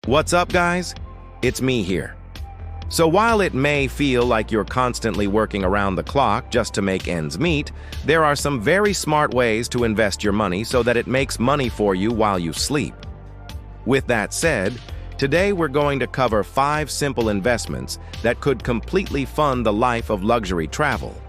What's up, guys? It's me here. So while it may feel like you're constantly working around the clock just to make ends meet, there are some very smart ways to invest your money so that it makes money for you while you sleep. With that said, today we're going to cover 5 simple investments that could completely fund the life of luxury travel.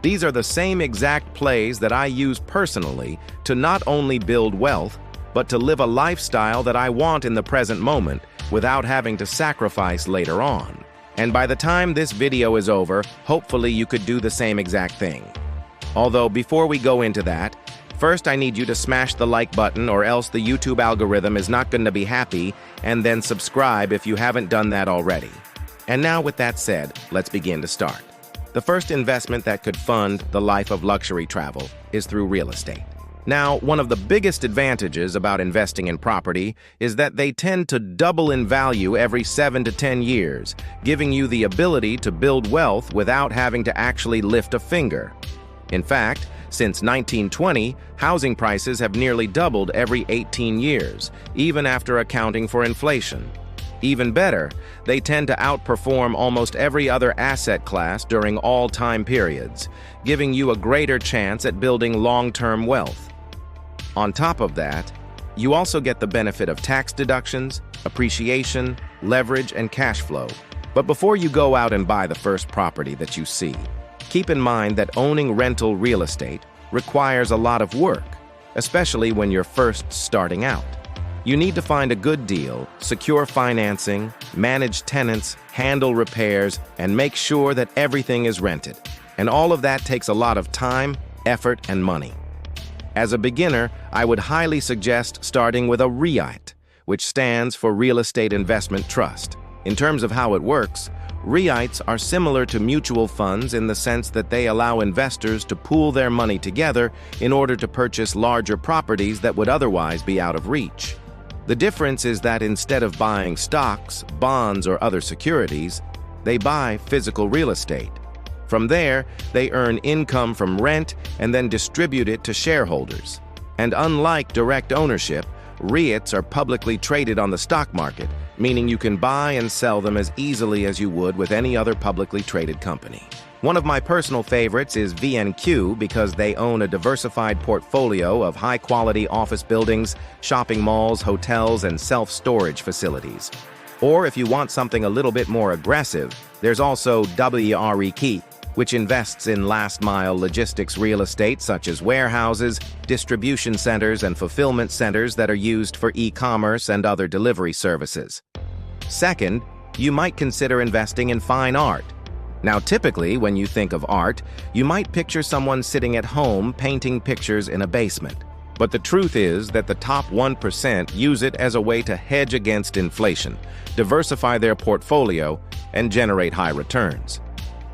These are the same exact plays that I use personally to not only build wealth, but to live a lifestyle that I want in the present moment without having to sacrifice later on. And by the time this video is over, hopefully you could do the same exact thing. Although before we go into that, first I need you to smash the like button or else the YouTube algorithm is not going to be happy, and then subscribe if you haven't done that already. And now with that said, let's begin to start. The first investment that could fund the life of luxury travel is through real estate. Now, one of the biggest advantages about investing in property is that they tend to double in value every 7 to 10 years, giving you the ability to build wealth without having to actually lift a finger. In fact, since 1920, housing prices have nearly doubled every 18 years, even after accounting for inflation. Even better, they tend to outperform almost every other asset class during all time periods, giving you a greater chance at building long-term wealth. On top of that, you also get the benefit of tax deductions, appreciation, leverage, and cash flow. But before you go out and buy the first property that you see, keep in mind that owning rental real estate requires a lot of work, especially when you're first starting out. You need to find a good deal, secure financing, manage tenants, handle repairs, and make sure that everything is rented. And all of that takes a lot of time, effort, and money. As a beginner, I would highly suggest starting with a REIT, which stands for Real Estate Investment Trust. In terms of how it works, REITs are similar to mutual funds in the sense that they allow investors to pool their money together in order to purchase larger properties that would otherwise be out of reach. The difference is that instead of buying stocks, bonds, or other securities, they buy physical real estate. From there, they earn income from rent and then distribute it to shareholders. And unlike direct ownership, REITs are publicly traded on the stock market, meaning you can buy and sell them as easily as you would with any other publicly traded company. One of my personal favorites is VNQ because they own a diversified portfolio of high-quality office buildings, shopping malls, hotels, and self-storage facilities. Or if you want something a little bit more aggressive, there's also WREK, which invests in last-mile logistics real estate such as warehouses, distribution centers, and fulfillment centers that are used for e-commerce and other delivery services. Second, you might consider investing in fine art. Now, typically, when you think of art, you might picture someone sitting at home painting pictures in a basement. But the truth is that the top 1% use it as a way to hedge against inflation, diversify their portfolio, and generate high returns.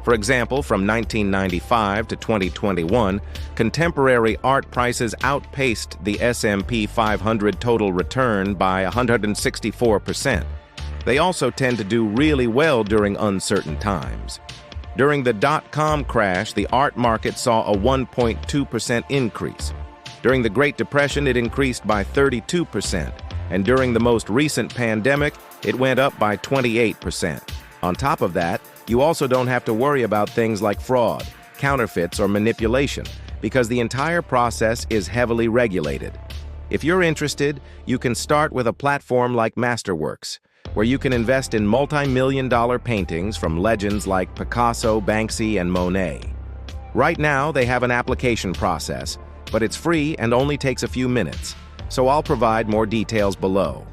For example, from 1995 to 2021, contemporary art prices outpaced the S&P 500 total return by 164%. They also tend to do really well during uncertain times. During the dot-com crash, the art market saw a 1.2% increase. During the Great Depression, it increased by 32%, and during the most recent pandemic, it went up by 28%. On top of that, you also don't have to worry about things like fraud, counterfeits, or manipulation, because the entire process is heavily regulated. If you're interested, you can start with a platform like Masterworks, where you can invest in multi-million-dollar paintings from legends like Picasso, Banksy, and Monet. Right now, they have an application process, but it's free and only takes a few minutes, so I'll provide more details below.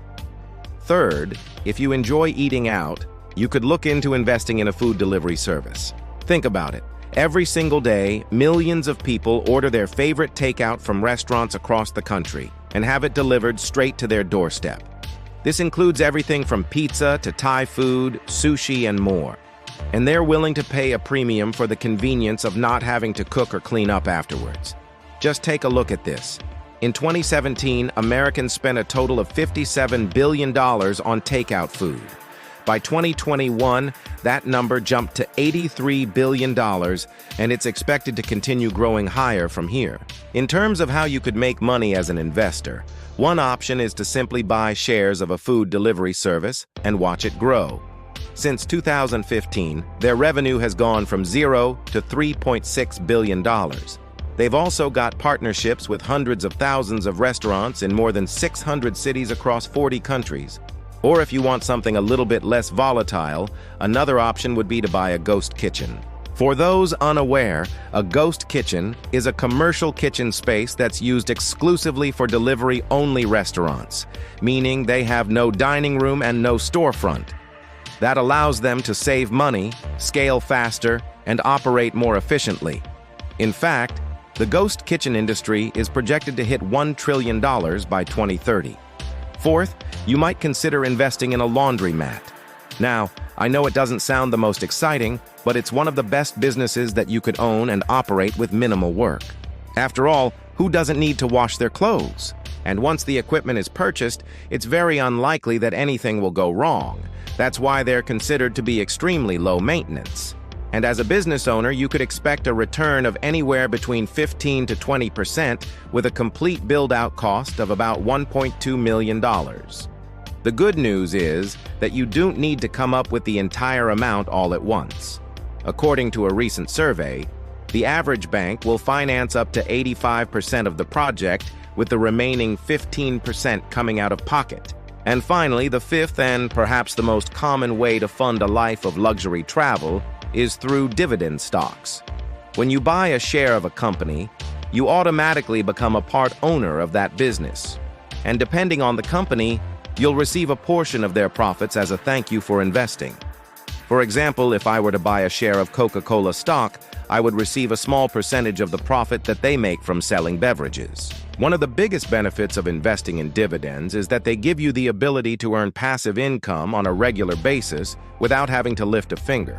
Third, if you enjoy eating out, you could look into investing in a food delivery service. Think about it. Every single day, millions of people order their favorite takeout from restaurants across the country and have it delivered straight to their doorstep. This includes everything from pizza to Thai food, sushi, and more. And they're willing to pay a premium for the convenience of not having to cook or clean up afterwards. Just take a look at this. In 2017, Americans spent a total of $57 billion on takeout food. By 2021, that number jumped to $83 billion, and it's expected to continue growing higher from here. In terms of how you could make money as an investor, one option is to simply buy shares of a food delivery service and watch it grow. Since 2015, their revenue has gone from $0 to $3.6 billion. They've also got partnerships with hundreds of thousands of restaurants in more than 600 cities across 40 countries. Or if you want something a little bit less volatile, another option would be to buy a ghost kitchen. For those unaware, a ghost kitchen is a commercial kitchen space that's used exclusively for delivery-only restaurants, meaning they have no dining room and no storefront. That allows them to save money, scale faster, and operate more efficiently. In fact, the ghost kitchen industry is projected to hit $1 trillion by 2030. Fourth, you might consider investing in a laundromat. Now, I know it doesn't sound the most exciting, but it's one of the best businesses that you could own and operate with minimal work. After all, who doesn't need to wash their clothes? And once the equipment is purchased, it's very unlikely that anything will go wrong. That's why they're considered to be extremely low maintenance. And as a business owner, you could expect a return of anywhere between 15 to 20% with a complete build-out cost of about $1.2 million. The good news is that you don't need to come up with the entire amount all at once. According to a recent survey, the average bank will finance up to 85% of the project, with the remaining 15% coming out of pocket. And finally, the fifth and perhaps the most common way to fund a life of luxury travel is through dividend stocks. When you buy a share of a company, you automatically become a part owner of that business. And depending on the company, you'll receive a portion of their profits as a thank you for investing. For example, if I were to buy a share of Coca-Cola stock, I would receive a small percentage of the profit that they make from selling beverages. One of the biggest benefits of investing in dividends is that they give you the ability to earn passive income on a regular basis without having to lift a finger.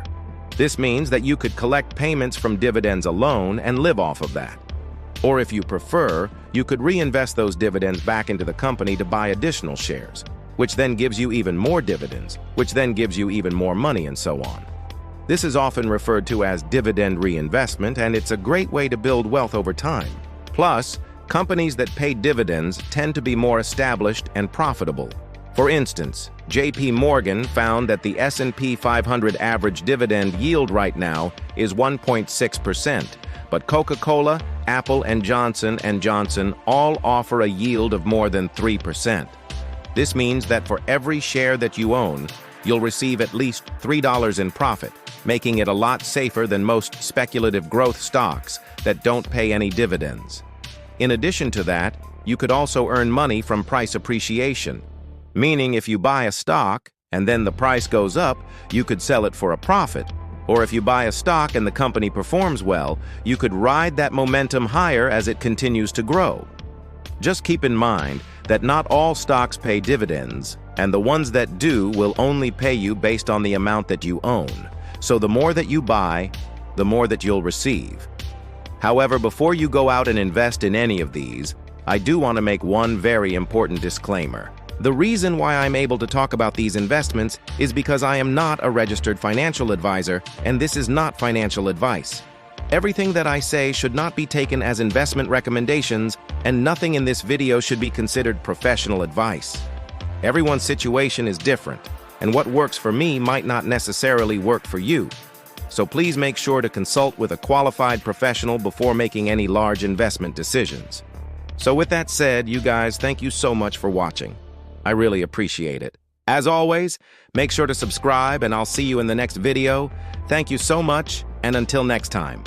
This means that you could collect payments from dividends alone and live off of that. Or if you prefer, you could reinvest those dividends back into the company to buy additional shares, which then gives you even more dividends, which then gives you even more money, and so on. This is often referred to as dividend reinvestment, and it's a great way to build wealth over time. Plus, companies that pay dividends tend to be more established and profitable. For instance, J.P. Morgan found that the S&P 500 average dividend yield right now is 1.6%, but Coca-Cola, Apple, and Johnson & Johnson all offer a yield of more than 3%. This means that for every share that you own, you'll receive at least $3 in profit, making it a lot safer than most speculative growth stocks that don't pay any dividends. In addition to that, you could also earn money from price appreciation, meaning if you buy a stock and then the price goes up, you could sell it for a profit. Or if you buy a stock and the company performs well, you could ride that momentum higher as it continues to grow. Just keep in mind that not all stocks pay dividends, and the ones that do will only pay you based on the amount that you own. So the more that you buy, the more that you'll receive. However, before you go out and invest in any of these, I do want to make one very important disclaimer. The reason why I'm able to talk about these investments is because I am not a registered financial advisor, and this is not financial advice. Everything that I say should not be taken as investment recommendations, and nothing in this video should be considered professional advice. Everyone's situation is different, and what works for me might not necessarily work for you. So please make sure to consult with a qualified professional before making any large investment decisions. So with that said, you guys, thank you so much for watching. I really appreciate it. As always, make sure to subscribe, and I'll see you in the next video. Thank you so much, and until next time.